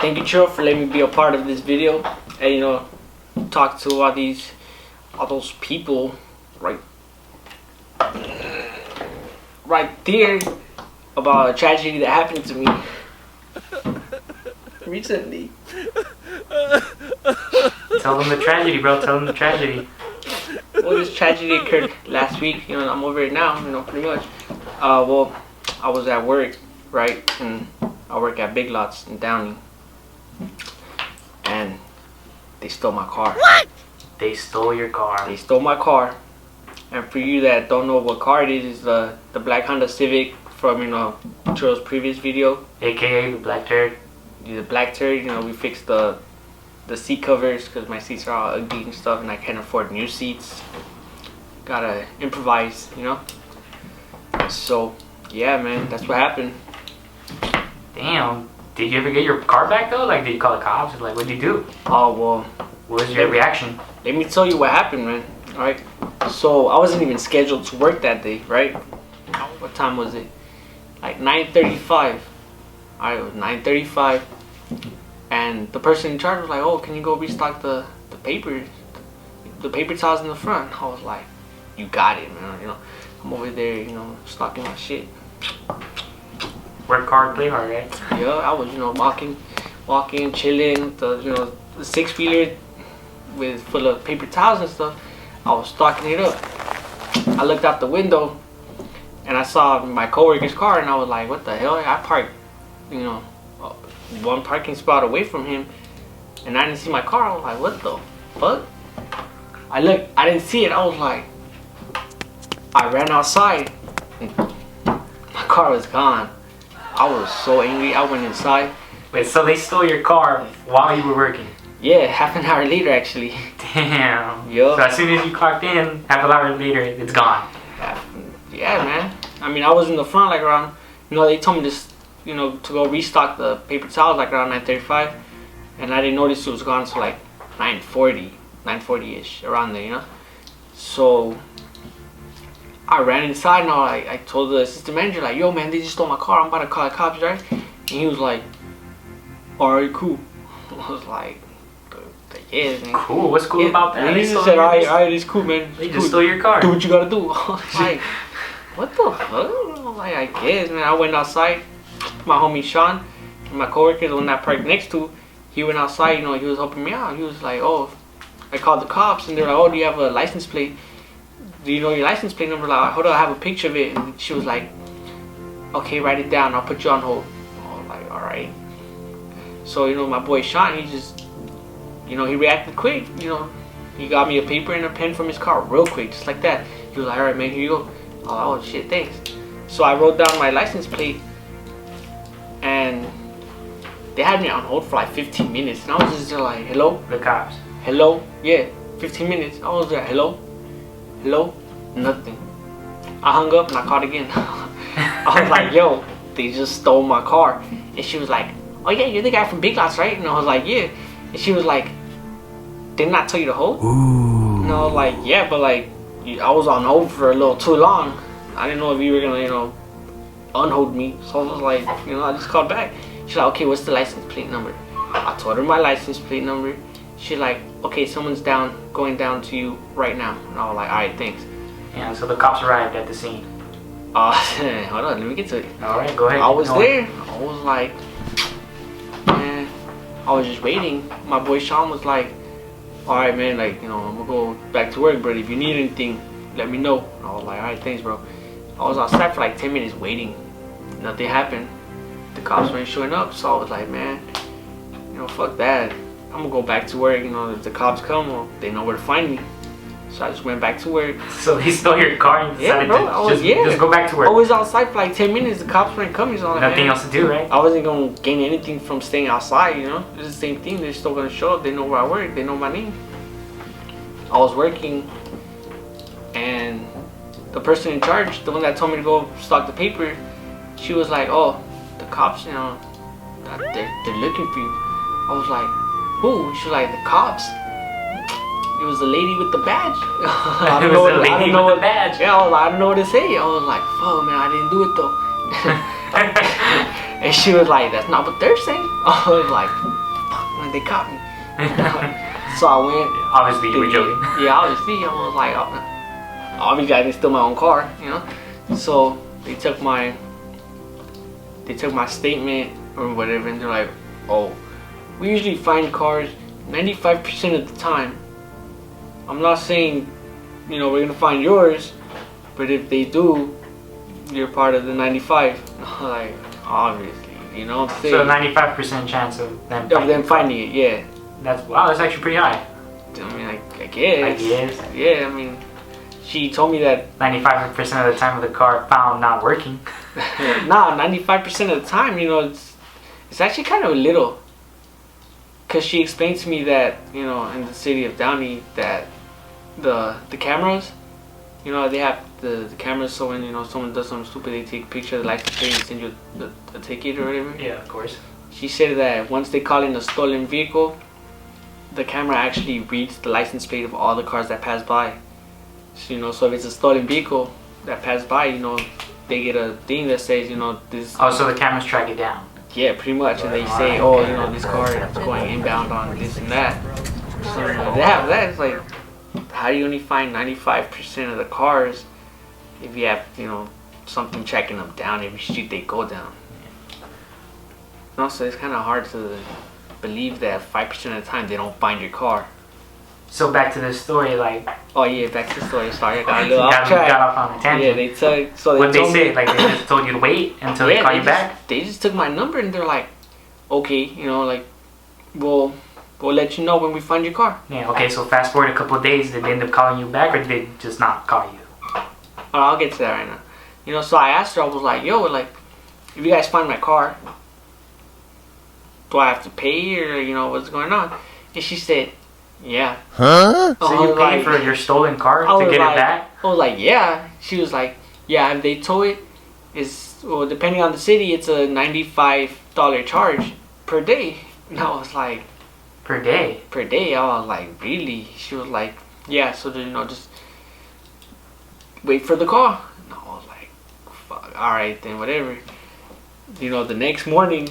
Thank you, Churro, for letting me be a part of this video and, you know, talk to all those people right there about a tragedy that happened to me recently. Tell them the tragedy, bro. Tell them the tragedy. Well, this tragedy occurred last week. You know, I'm over it now. You know, pretty much. Well, I was at work, right, and I work at Big Lots in Downey, and they stole my car. What? They stole your car. They stole my car. And for you that don't know what car it is the black Honda Civic from, you know, Churro's previous video. AKA the black turd. The black turd, you know, we fixed the seat covers because my seats are all ugly and stuff and I can't afford new seats. Gotta improvise, you know. So, yeah, man, that's what happened. Damn. Did you ever get your car back though? Like, did you call the cops? Like, what did you do? Oh, well. What was your reaction? Let me tell you what happened, man. Alright. So, I wasn't even scheduled to work that day, right? What time was it? Like 9:35. Alright, it was 9:35. And the person in charge was like, oh, can you go restock the paper towels in the front? I was like, you got it, man. You know, I'm over there, you know, stocking my shit. Work hard, play hard, right? Yeah, I was, you know, walking, chilling, the 6-wheeler full of paper towels and stuff. I was stocking it up. I looked out the window and I saw my coworker's car and I was like, what the hell? I parked, you know, one parking spot away from him and I didn't see my car. I was like, what the fuck? I looked, I didn't see it. I was like, I ran outside and my car was gone. I was so angry. I went inside. Wait, so they stole your car while you were working? Yeah, half an hour later actually. Damn. Yo. So as soon as you clocked in, half an hour later, it's gone. Yeah, man. I mean, I was in the front like around, you know, they told me this, you know, to go restock the paper towels like around 9:35, and I didn't notice it was gone until like 9:40-ish, around there, you know. So I ran inside and I told the assistant manager like, yo, man, they just stole my car. I'm about to call the cops, right? And he was like, alright, cool. I was like, yeah, man. Cool. What's cool about that? And he just said, alright, it's cool, man. They just stole your car. Do what you gotta do. I was like, what the fuck? Like, I guess, man. I went outside. My homie Sean, my coworker, the one that I parked next to, he went outside. You know, he was helping me out. He was like, oh, I called the cops, and they're like, oh, do you have a license plate? Do you know your license plate number? Like, hold on, I have a picture of it. And she was like, okay, write it down. I'll put you on hold. I was like, all right. So, you know, my boy Sean, he just, you know, he reacted quick. You know, he got me a paper and a pen from his car real quick, just like that. He was like, all right, man, here you go. Oh, shit, thanks. So I wrote down my license plate, and they had me on hold for like 15 minutes. And I was just there like, hello? The cops. Hello? Yeah, 15 minutes. I was there, hello? Hello? Nothing. I hung up and I called again. I was like, yo, they just stole my car. And she was like, oh yeah, you're the guy from Big Lots, right? And I was like, yeah. And she was like, didn't I tell you to hold? Ooh. And I was like, yeah, but like, I was on hold for a little too long. I didn't know if you were gonna, you know, unhold me. So I was like, you know, I just called back. She's like, okay, what's the license plate number? I told her my license plate number. She's like, okay, someone's going down to you right now. And I was like, alright, thanks. Yeah, so the cops arrived at the scene. Hold on, let me get to it. Alright, go ahead. I was there. I was like, man, I was just waiting. My boy Sean was like, alright, man, like, you know, I'm gonna go back to work, but if you need anything, let me know. And I was like, alright, thanks, bro. I was outside for like 10 minutes waiting. Nothing happened. The cops weren't showing up, so I was like, man, you know, fuck that. I'm gonna go back to work. You know, if the cops come, well, they know where to find me. So I just went back to work. So they stole your car and decided to just go back to work. I was outside for like 10 minutes. The cops weren't coming, so I was like, nothing else to do, right? I wasn't gonna gain anything from staying outside, you know. It's the same thing. They're still gonna show up. They know where I work. They know my name. I was working, and the person in charge, the one that told me to go stock the paper, she was like, oh, the cops, you know, they're looking for you. I was like, who? She was like, the cops. It was the lady with the badge. I don't know what badge. Yeah, I don't know what to say. I was like, fuck, man, I didn't do it though. And she was like, that's not what they're saying. I was like, fuck, man, they caught me. So I went. Obviously, you were joking. Yeah, obviously. I was like, obviously, I didn't steal my own car, you know? So they took my statement or whatever, and they're like, oh, we usually find cars 95% of the time. I'm not saying, you know, we're gonna find yours, but if they do, you're part of the 95. Like, obviously, you know what I'm saying? So 95% chance of them finding it, yeah. That's actually pretty high. I mean, I guess. Yeah, I mean, she told me that 95% of the time of the car found not working. Nah, 95% of the time, you know, it's actually kind of a little. Cause she explained to me that, you know, in the city of Downey, that the cameras, you know, they have the cameras, so when, you know, someone does something stupid, they take a picture of the license plate and send you a ticket or whatever. Yeah, of course. She said that once they call in a stolen vehicle, the camera actually reads the license plate of all the cars that pass by. So, you know, so if it's a stolen vehicle that passed by, you know, they get a thing that says, you know, this. Oh, so the cameras track it down. Yeah, pretty much, and they say, oh, you know, this car is going inbound on this and that. So you know, they have that. It's like, how do you only find 95% of the cars if you have, you know, something tracking them down every street they go down? And also, it's kind of hard to believe that 5% of the time they don't find your car. So back to this story, like. Oh yeah, back to the story. Sorry, I got a little off track. Got off on a tangent. Yeah, they took. So what they say? Like they just told you to wait until they call you back. They just took my number and they're like, okay, you know, like, we'll let you know when we find your car. Yeah. Okay. So fast forward a couple of days, did they end up calling you back, or did they just not call you? Oh, I'll get to that right now. You know, so I asked her. I was like, yo, like, if you guys find my car, do I have to pay, or you know, what's going on? And she said, yeah. Huh? So you paid for your stolen car to get it back? I was like, yeah. She was like, yeah, if they tow it, well, depending on the city, it's a $95 charge per day. And I was like, per day? Per day. I was like, really? She was like, yeah, so you know, just wait for the call. And I was like, fuck, alright then, whatever. You know, the next morning,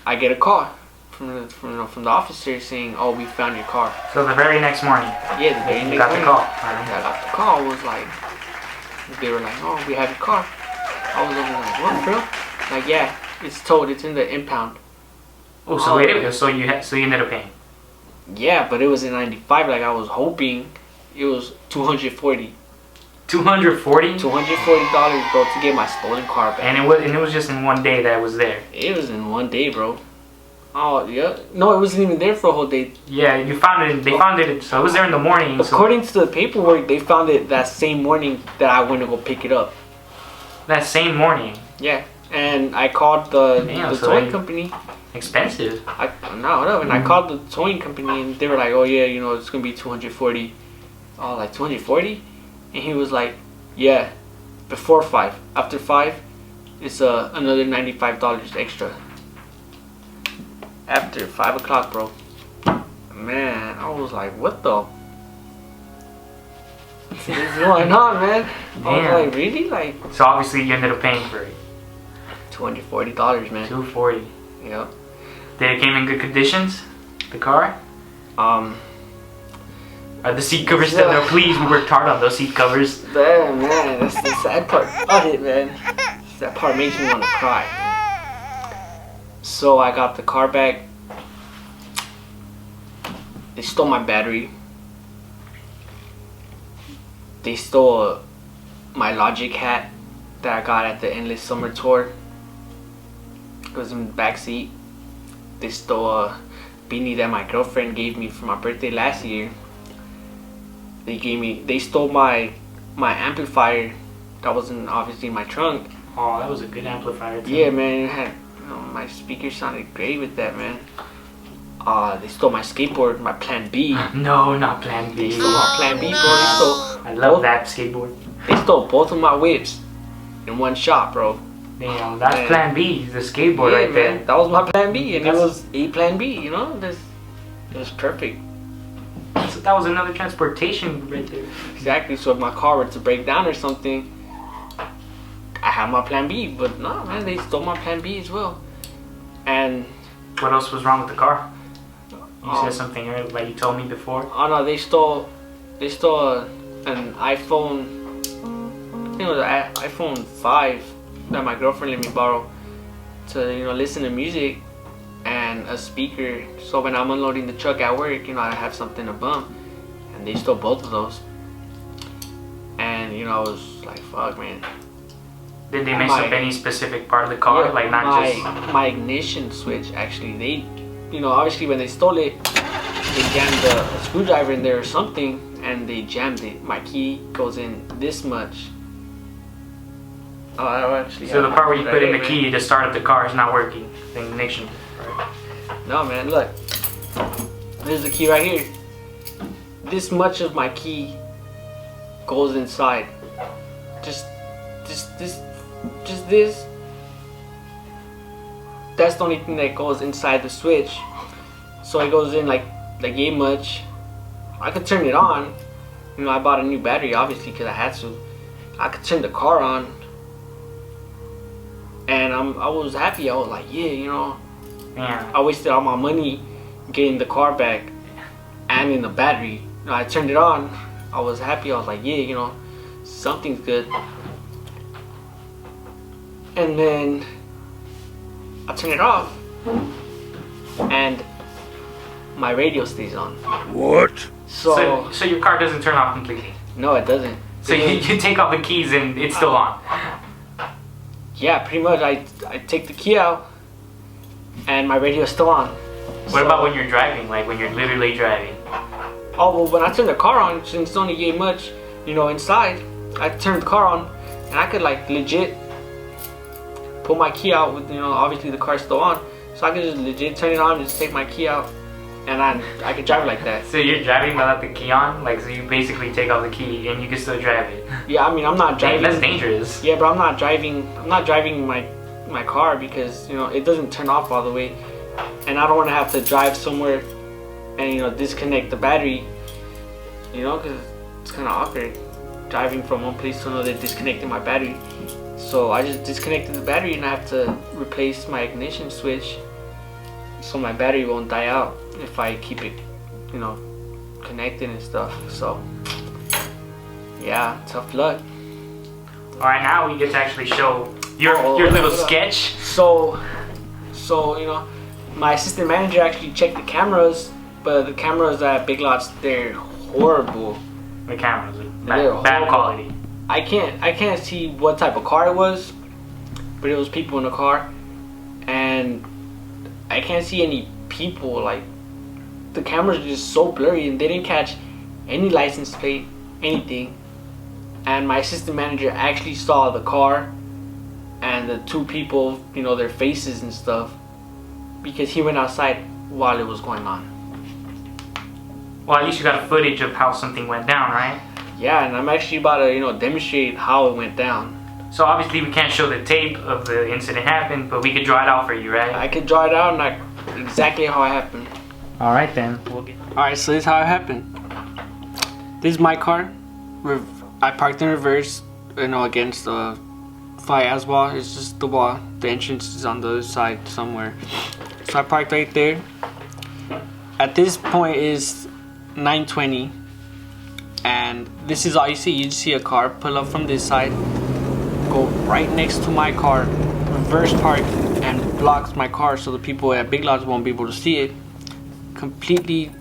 I get a call from the officer saying, oh, we found your car. So the very next morning? Yeah, the very next morning. You got the call? I got the call. Was like, they were like, oh, we have your car. I was over like, what, bro? Like, yeah, it's towed. It's in the impound. Oh, so wait a minute. So you ended up paying? Yeah, but it was in 95. Like, I was hoping it was $240. $240? $240, bro, to get my stolen car back. And it was just in one day that it was there? It was in one day, bro. Oh, yeah. No, it wasn't even there for a whole day. Yeah, you found it. They found it. So it was there in the morning. According to the paperwork, they found it that same morning that I went to go pick it up. That same morning? Yeah. And I called the towing company. Expensive. No. And I called the towing company and they were like, oh, yeah, you know, it's going to be $240. Oh, like $240? And he was like, yeah, before 5. After 5, it's another $95 extra. After 5 o'clock, bro. Man, I was like, what the? What's going on, man? Damn. I was like, really? Like. So obviously you ended up paying for it. $240, man. $240. Yep. Did it came in good conditions? The car? Are the seat covers still there? Please, we worked hard on those seat covers. Man, that's the sad part of it, man. That part makes me want to cry. So I got the car back. They stole my battery. They stole my Logic hat that I got at the Endless Summer Tour. It was in the back seat. They stole a beanie that my girlfriend gave me for my birthday last year. They stole my amplifier that was obviously in my trunk. Oh, that was a good amplifier too. Yeah, man, it had, my speakers sounded great with that, man. They stole my skateboard, my Plan B. No, not Plan B. They stole my Plan B, bro. I love that skateboard. They stole both of my whips in one shot, bro. Damn, that's Plan B, the skateboard right there. Man, that was my Plan B, and it was a Plan B, you know? It was perfect. So that was another transportation right there. Exactly, so if my car were to break down or something, I have my Plan B. But no, man, they stole my Plan B as well. And what else was wrong with the car? You said something earlier, like you told me before. Oh no, they stole an iPhone. I think it was an iPhone 5 that my girlfriend let me borrow to listen to music, and a speaker. So when I'm unloading the truck at work, I have something to bump, and they stole both of those. And I was like, fuck, man. Did they mess up any specific part of the car? Yeah, like not just my ignition switch, actually. They, obviously when they stole it, they jammed a screwdriver in there or something, and they jammed it. My key goes in this much. Oh, I don't actually. So the part where you put in the key to start up the car is not working. The ignition. Right? No, man. Look, there's the key right here. This much of my key goes inside. Just this. That's the only thing that goes inside the switch. So it goes in like yay much. I could turn it on. I bought a new battery, obviously, because I had to. I could turn the car on, and I was happy. I was like, yeah, Yeah. I wasted all my money getting the car back and in the battery. I turned it on. I was happy. I was like, yeah, something's good. And then I turn it off, and my radio stays on. What? So your car doesn't turn off completely. No, it doesn't. So you take off the keys and it's still on. Yeah, pretty much. I take the key out, and my radio's still on. What about when you're driving? Like when you're literally driving? Oh, well, when I turn the car on, since it's only yay much, inside, I turn the car on, and I could legit pull my key out with, obviously the car's still on, so I could just legit turn it on and just take my key out, and I could drive it like that. So you're driving without the key on? Like, so you basically take off the key and you can still drive it? Yeah, I mean, I'm not driving. That's dangerous. Yeah, but I'm not driving my car because, it doesn't turn off all the way, and I don't want to have to drive somewhere and, disconnect the battery, because it's kind of awkward driving from one place to another, disconnecting my battery. So I just disconnected the battery, and I have to replace my ignition switch so my battery won't die out if I keep it, connected and stuff. So yeah, tough luck. Alright, now we get to actually show your little sketch. So my assistant manager actually checked the cameras, but the cameras at Big Lots, they're horrible. The cameras are bad quality. I can't see what type of car it was, but it was people in the car, and I can't see any people. Like, the cameras are just so blurry, and they didn't catch any license plate, anything. And my assistant manager actually saw the car and the two people, their faces and stuff, because he went outside while it was going on. Well, at least you got footage of how something went down, right? Yeah, and I'm actually about to, demonstrate how it went down. So obviously we can't show the tape of the incident happened, but we could draw it out for you, right? I could draw it out, and exactly how it happened. All right then. Alright, so this is how it happened. This is my car. I parked in reverse, against the fire wall. It's just the wall. The entrance is on the other side somewhere. So I parked right there. At this point is 9:20, and this is all you see. You just see a car pull up from this side, go right next to my car, reverse park, and blocks my car, so the people at Big Lots won't be able to see it completely,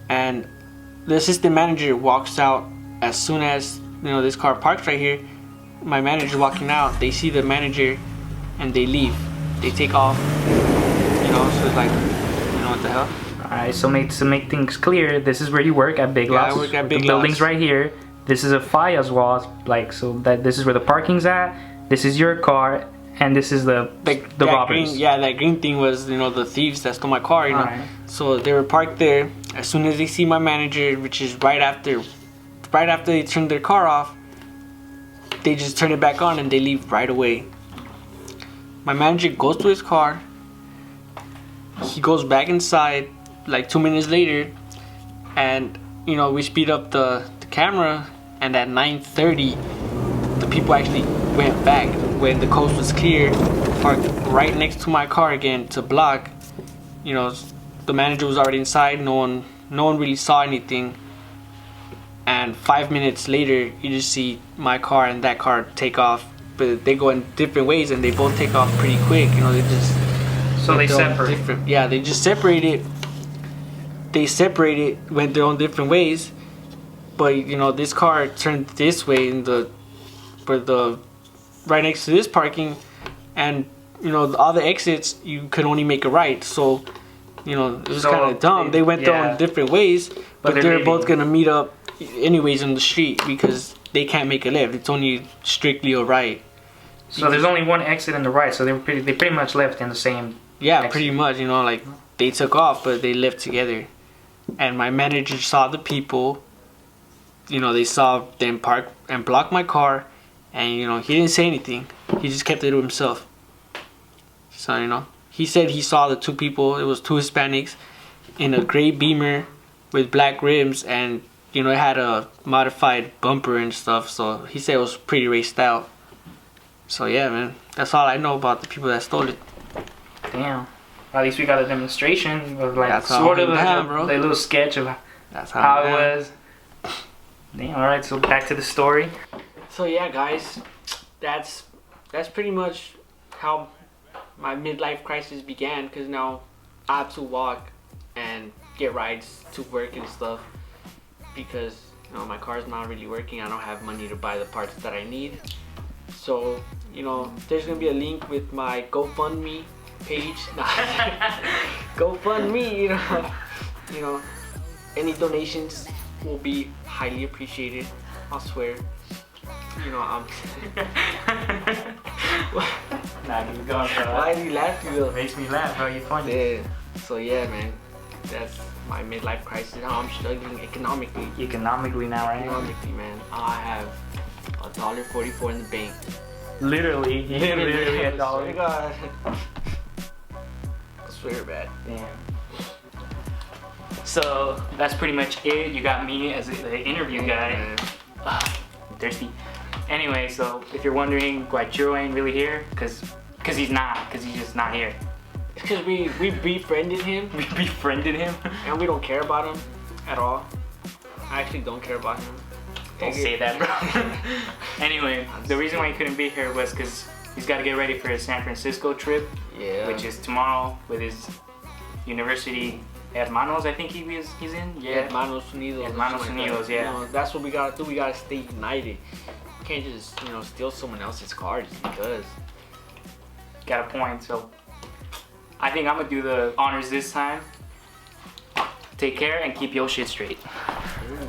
and the assistant manager walks out as soon as this car parks right here. My manager walking out, they see the manager and they leave. They take off, so it's like, what the hell. Alright, so to make things clear, this is where you work at Big Lots. I work at Big The building's right here. This is a Fire's wall, so that this is where the parking's at. This is your car, and this is the robbers. That green thing was, the thieves that stole my car, Alright. So they were parked there. As soon as they see my manager, which is right after they turn their car off, they just turn it back on and they leave right away. My manager goes to his car. He goes back inside like 2 minutes later, and we speed up the camera, and at 9:30 the people actually went back. when the coast was clear, parked right next to my car again to block. You know, the manager was already inside. No one really saw anything. And 5 minutes later, you just see my car and that car take off. But they go in different ways, and they both take off pretty quick. You know, they just they separate. Yeah, they just separated. They separated, went their own different ways. But you know, this car turned this way in the right next to this parking, and you know, all the exits you could only make a right. So you know, it was kind of dumb. They went their own different ways, but they're both gonna meet up anyways on the street because they can't make a left. It's only strictly a right. So there's only one exit in the right. So they pretty much left in the same. Yeah, exit. Pretty much. You know, like they took off, but they left together. And my manager saw the people. You know, they saw them park and block my car, and you know, he didn't say anything. He just kept it to himself. So you know, he said he saw the two people. It was two Hispanics in a gray Beamer with black rims, and you know, it had a modified bumper and stuff. So he said it was pretty raced out. So yeah, man, that's all I know about the people that stole it. Damn. At least we got a demonstration of like sort of a little sketch of how it was. Damn. All right. So back to the story. So yeah, guys, that's pretty much how my midlife crisis began. Cause now I have to walk and get rides to work and stuff because you know my car's not really working. I don't have money to buy the parts that I need. So you know, there's gonna be a link with my GoFundMe page. GoFundMe, you know, any donations will be highly appreciated. I swear. You know, Nah, keep going, bro. Why is he laughing though? It makes me laugh, bro. You're funny. Yeah. So yeah, man, that's my midlife crisis. Now I'm struggling economically. Economically now, right? Economically, man. I have $1.44 in the bank. Literally $1. Oh my God. I swear, man. Damn. So that's pretty much it. You got me as the interview guy. I'm thirsty. Anyway, so if you're wondering why Churro ain't really here, cause he's just not here. It's because we befriended him. We befriended him. And we don't care about him at all. I actually don't care about him. Don't say that, bro. Anyway, the reason why he couldn't be here was because he's got to get ready for his San Francisco trip. Yeah. Which is tomorrow with his university hermanos, I think he's in. Yeah. Hermanos Unidos. Hermanos Unidos, yeah. You know, that's what we gotta do. We gotta stay united. You can't just, you know, steal someone else's car just because. Got a point. So I think I'm gonna do the honors this time. Take care and keep your shit straight. Ooh.